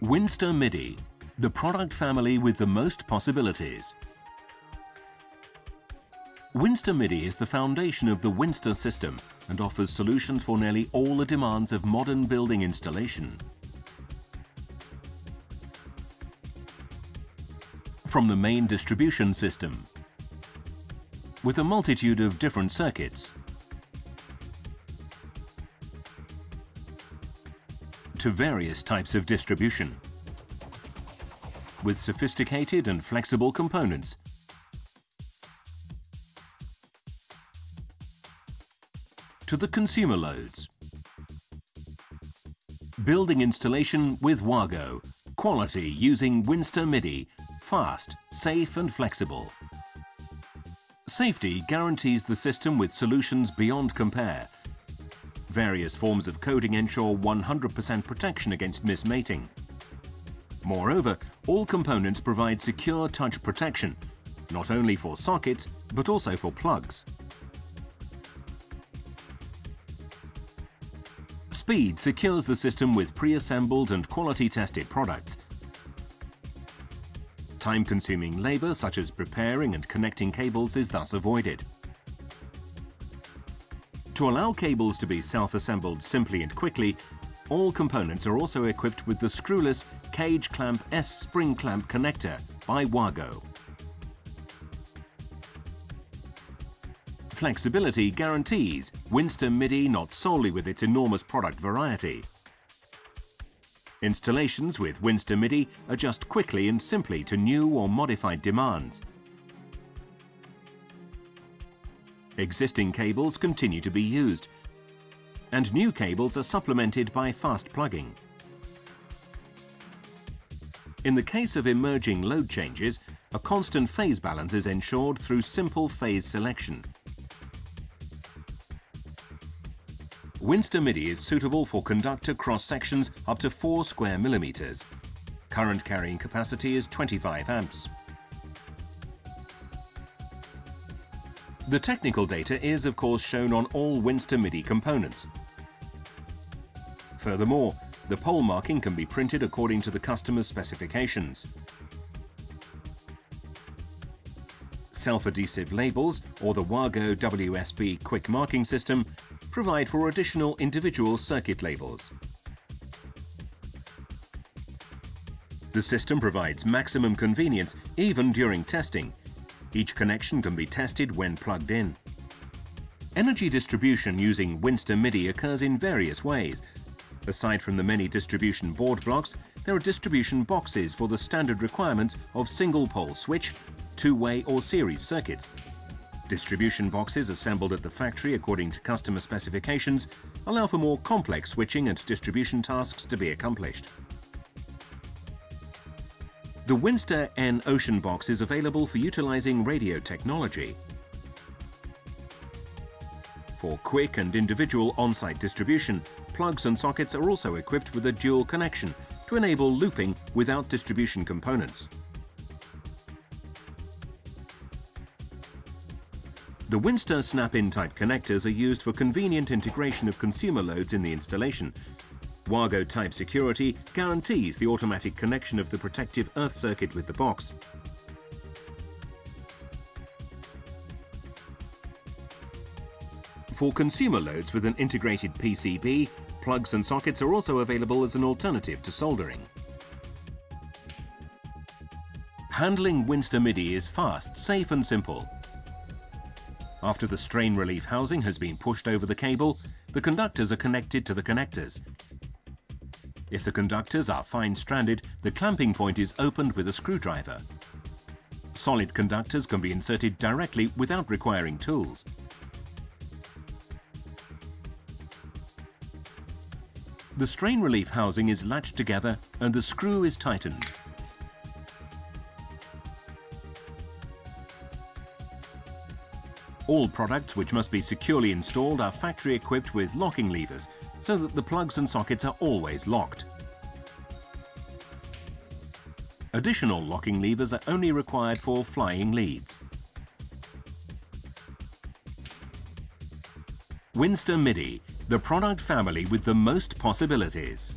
Winsta Midi, the product family with the most possibilities. Winsta Midi is the foundation of the Winsta system and offers solutions for nearly all the demands of modern building installation. From the main distribution system, with a multitude of different circuits, to various types of distribution, with sophisticated and flexible components, to the consumer loads. Building installation with Wago. Quality using Winsta Midi. Fast, safe and flexible. Safety guarantees the system with solutions beyond compare. Various forms of coating ensure 100% protection against mismating. Moreover, all components provide secure touch protection, not only for sockets, but also for plugs. Speed secures the system with pre-assembled and quality-tested products. Time-consuming labor, such as preparing and connecting cables, is thus avoided. To allow cables to be self-assembled simply and quickly, all components are also equipped with the screwless Cage Clamp S spring clamp connector by Wago. Flexibility guarantees Winsta Midi not solely with its enormous product variety. Installations with Winsta Midi adjust quickly and simply to new or modified demands. Existing cables continue to be used, and new cables are supplemented by fast plugging. In the case of emerging load changes, a constant phase balance is ensured through simple phase selection. Winsta Midi is suitable for conductor cross-sections up to 4 square millimeters. Current carrying capacity is 25 amps. The technical data is, of course, shown on all Winsta Midi components. Furthermore, the pole marking can be printed according to the customer's specifications. Self-adhesive labels, or the Wago WSB quick marking system, provide for additional individual circuit labels. The system provides maximum convenience even during testing. Each connection can be tested when plugged in. Energy distribution using Winsta Midi occurs in various ways. Aside from the many distribution board blocks, there are distribution boxes for the standard requirements of single-pole switch, two-way or series circuits. Distribution boxes assembled at the factory according to customer specifications allow for more complex switching and distribution tasks to be accomplished. The Winsta N Ocean box is available for utilizing radio technology. For quick and individual on-site distribution, plugs and sockets are also equipped with a dual connection to enable looping without distribution components. The Winsta snap-in type connectors are used for convenient integration of consumer loads in the installation. Wago type security guarantees the automatic connection of the protective earth circuit with the box. For consumer loads with an integrated PCB, plugs and sockets are also available as an alternative to soldering. Handling Winsta Midi is fast, safe and simple. After the strain relief housing has been pushed over the cable, the conductors are connected to the connectors. If the conductors are fine-stranded, the clamping point is opened with a screwdriver. Solid conductors can be inserted directly without requiring tools. The strain relief housing is latched together and the screw is tightened. All products which must be securely installed are factory equipped with locking levers so that the plugs and sockets are always locked. Additional locking levers are only required for flying leads. Winsta Midi, the product family with the most possibilities.